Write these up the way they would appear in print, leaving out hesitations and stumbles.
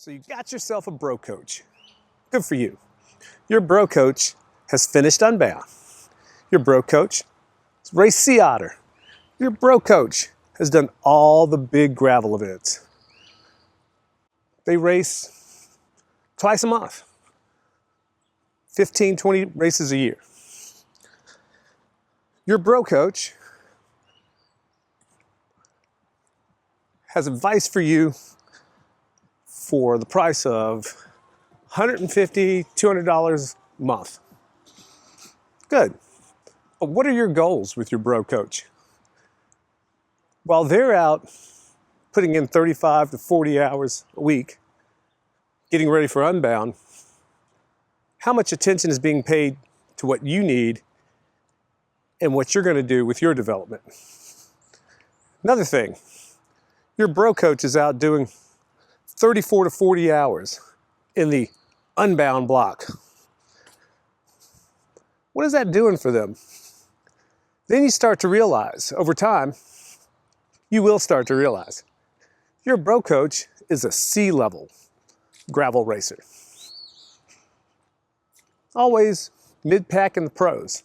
So you got yourself a bro coach. Good for you. Your bro coach has finished Unbound. Your bro coach has raced Sea Otter. Your bro coach has done all the big gravel events. They race twice a month, 15, 20 races a year. Your bro coach has advice for you for the price of $150, $200 a month. Good. But what are your goals with your bro coach? While they're out putting in 35 to 40 hours a week, getting ready for Unbound, how much attention is being paid to what you need and what you're going to do with your development? Another thing, your bro coach is out doing 34 to 40 hours in the Unbound block. What is that doing for them? Then you start to realize, over time, you will start to realize, your bro coach is a C-level gravel racer. Always mid-pack in the pros.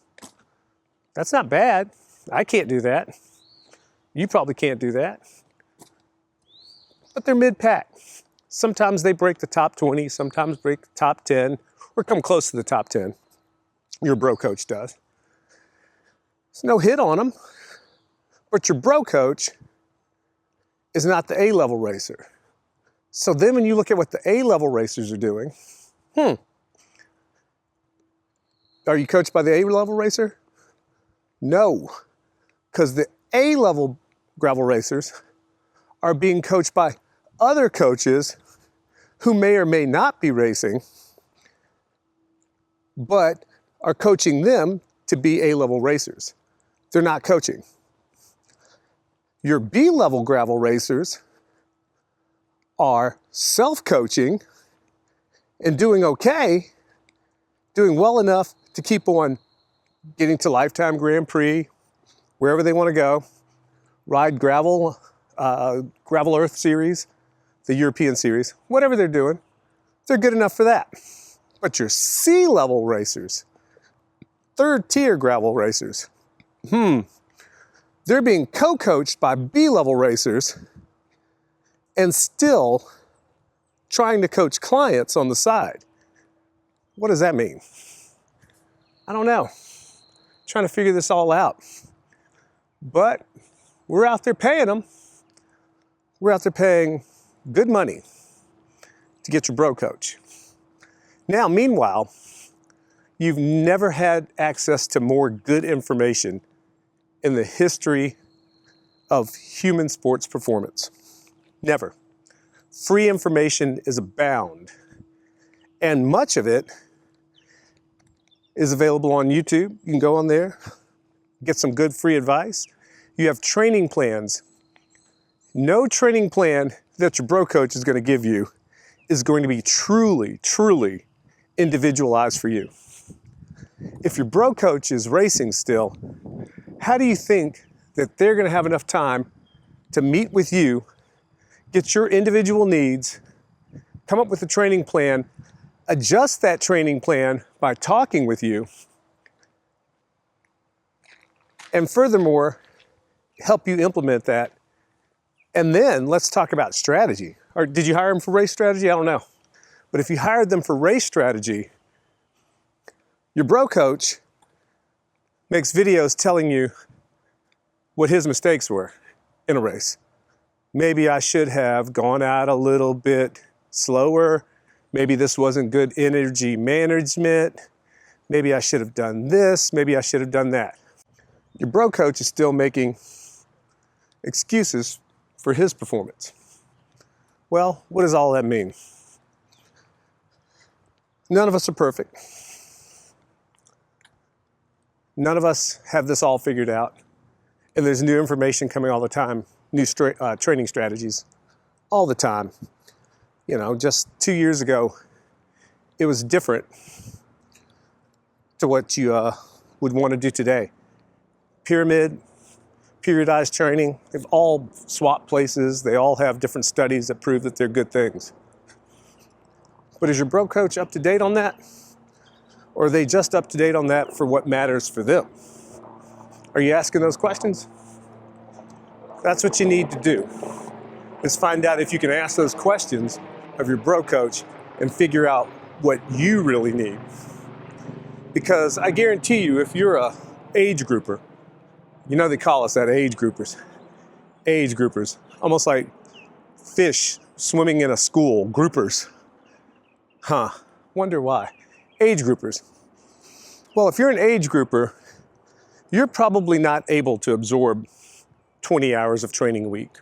That's not bad. I can't do that. You probably can't do that. But they're mid-pack. Sometimes they break the top 20, sometimes break the top 10, or come close to the top 10. Your bro coach does. There's no hit on them. But your bro coach is not the A-level racer. So then when you look at what the A-level racers are doing, are you coached by the A-level racer? No, because the A-level gravel racers are being coached by other coaches who may or may not be racing, but are coaching them to be A-level racers. They're not coaching. Your B-level gravel racers are self-coaching and doing okay, doing well enough to keep on getting to Lifetime Grand Prix, wherever they want to go, ride Gravel Earth Series, the European Series, whatever they're doing, they're good enough for that. But your C-level racers, third-tier gravel racers, they're being co-coached by B-level racers and still trying to coach clients on the side. What does that mean? I don't know. Trying to figure this all out. But we're out there paying them. We're out there paying good money to get your bro coach. Now, meanwhile, you've never had access to more good information in the history of human sports performance. Never. Free information is abound, and much of it is available on YouTube. You can go on there, get some good free advice. You have training plans. No training plan that your bro coach is going to give you is going to be truly, truly individualized for you. If your bro coach is racing still, how do you think that they're going to have enough time to meet with you, get your individual needs, come up with a training plan, adjust that training plan by talking with you, and furthermore, help you implement that? And then let's talk about strategy. Or did you hire them for race strategy? I don't know. But if you hired them for race strategy, your bro coach makes videos telling you what his mistakes were in a race. Maybe I should have gone out a little bit slower. Maybe this wasn't good energy management. Maybe I should have done this. Maybe I should have done that. Your bro coach is still making excuses for his performance. Well, what does all that mean? None of us are perfect. None of us have this all figured out. And there's new information coming all the time, new training strategies all the time. You know, just 2 years ago, it was different to what you would want to do today. Pyramid, periodized training, they've all swapped places. They all have different studies that prove that they're good things. But is your bro coach up to date on that? Or are they just up to date on that for what matters for them? Are you asking those questions? That's what you need to do, is find out if you can ask those questions of your bro coach and figure out what you really need. Because I guarantee you, if you're a age grouper, you know they call us that, age groupers. Age groupers, almost like fish swimming in a school, groupers. Wonder why. Age groupers. Well, if you're an age grouper, you're probably not able to absorb 20 hours of training a week,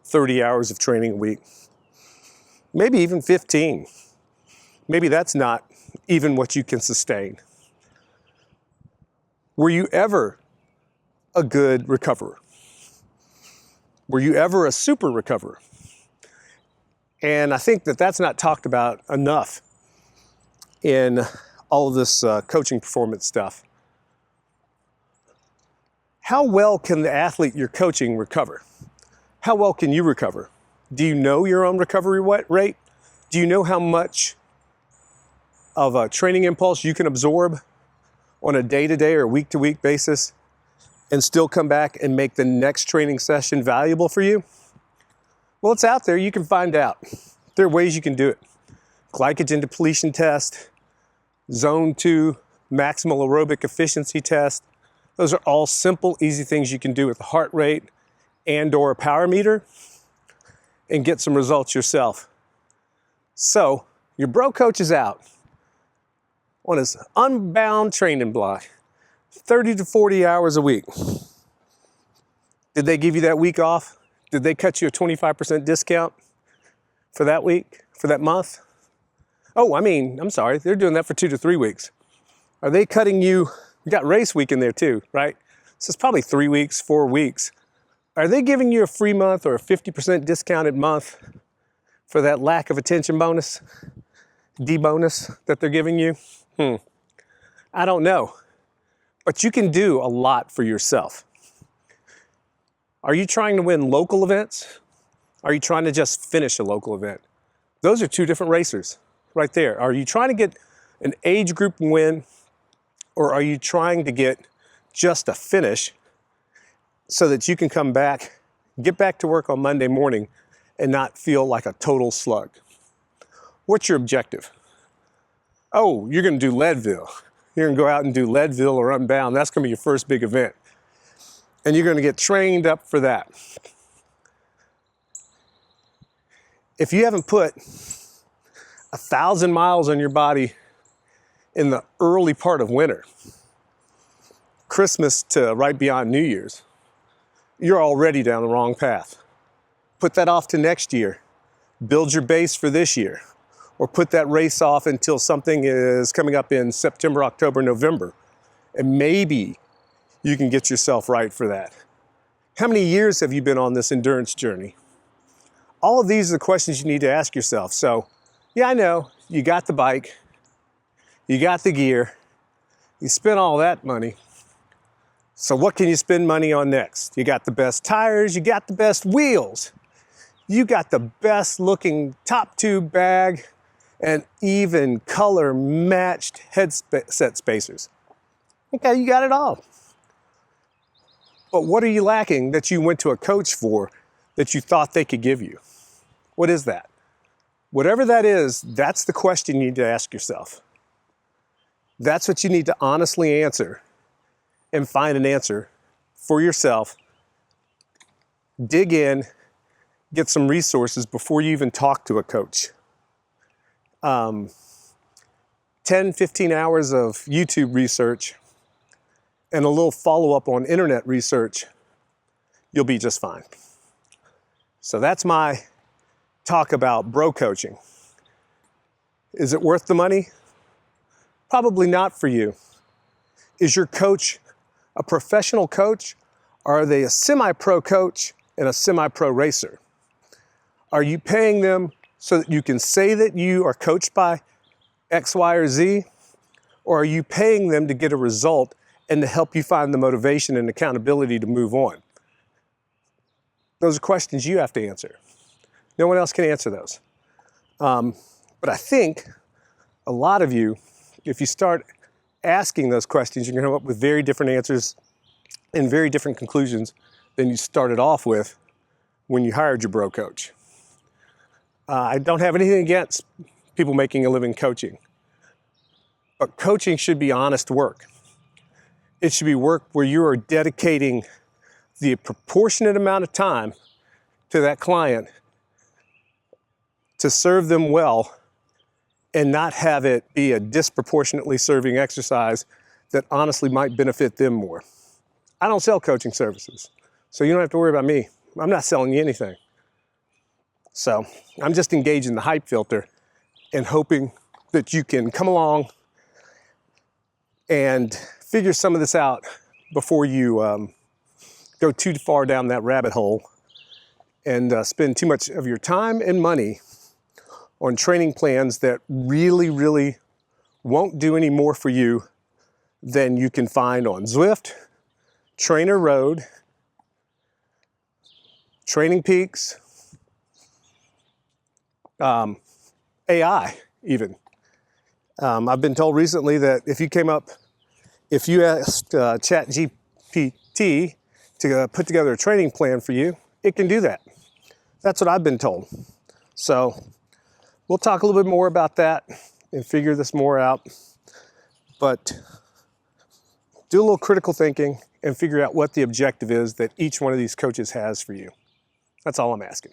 30 hours of training a week, maybe even 15. Maybe that's not even what you can sustain. Were you ever a good recoverer? Were you ever a super recoverer? And I think that that's not talked about enough in all of this coaching performance stuff. How well can the athlete you're coaching recover? How well can you recover? Do you know your own recovery rate? Do you know how much of a training impulse you can absorb on a day-to-day or week-to-week basis and still come back and make the next training session valuable for you? Well, it's out there. You can find out. There are ways you can do it. Glycogen depletion test, zone 2 maximal aerobic efficiency test. Those are all simple, easy things you can do with a heart rate and or a power meter and get some results yourself. So your bro coach is out on his unbound training block, 30 to 40 hours a week. Did they give you that week off? Did they cut you a 25% discount for that week, for that month? Oh, I'm sorry, they're doing that for 2 to 3 weeks. Are they cutting you? You got race week in there too, right? So it's probably 3 weeks, 4 weeks. Are they giving you a free month or a 50% discounted month for that lack of attention bonus, D-bonus that they're giving you? I don't know. But you can do a lot for yourself. Are you trying to win local events? Are you trying to just finish a local event? Those are two different racers right there. Are you trying to get an age group win, or are you trying to get just a finish so that you can come back, get back to work on Monday morning and not feel like a total slug? What's your objective? Oh, you're going to do Leadville. You're going to go out and do Leadville or Unbound. That's going to be your first big event. And you're going to get trained up for that. If you haven't put 1,000 miles on your body in the early part of winter, Christmas to right beyond New Year's, you're already down the wrong path. Put that off to next year. Build your base for this year. Or put that race off until something is coming up in September, October, November. And maybe you can get yourself right for that. How many years have you been on this endurance journey? All of these are the questions you need to ask yourself. So, yeah, I know, you got the bike, you got the gear, you spent all that money. So what can you spend money on next? You got the best tires, you got the best wheels, you got the best looking top tube bag, and even color matched headset spacers. Okay, you got it all. But what are you lacking that you went to a coach for that you thought they could give you? What is that? Whatever that is, that's the question you need to ask yourself. That's what you need to honestly answer and find an answer for yourself. Dig in, get some resources before you even talk to a coach. 10, 15 hours of YouTube research and a little follow-up on internet research, you'll be just fine. So that's my talk about bro coaching. Is it worth the money? Probably not for you. Is your coach a professional coach, or are they a semi-pro coach and a semi-pro racer? Are you paying them so that you can say that you are coached by X, Y, or Z? Or are you paying them to get a result and to help you find the motivation and accountability to move on? Those are questions you have to answer. No one else can answer those. But I think A lot of you, if you start asking those questions, you're going to come up with very different answers and very different conclusions than you started off with when you hired your bro coach. I don't have anything against people making a living coaching, but coaching should be honest work. It should be work where you are dedicating the proportionate amount of time to that client to serve them well and not have it be a disproportionately serving exercise that honestly might benefit them more. I don't sell coaching services, so you don't have to worry about me. I'm not selling you anything. So I'm just engaging the hype filter and hoping that you can come along and figure some of this out before you go too far down that rabbit hole and spend too much of your time and money on training plans that really won't do any more for you than you can find on Zwift, Trainer Road, Training Peaks, AI even. I've been told recently that if you asked ChatGPT to put together a training plan for you, it can do that. That's what I've been told. So we'll talk a little bit more about that and figure this more out. But do a little critical thinking and figure out what the objective is that each one of these coaches has for you. That's all I'm asking.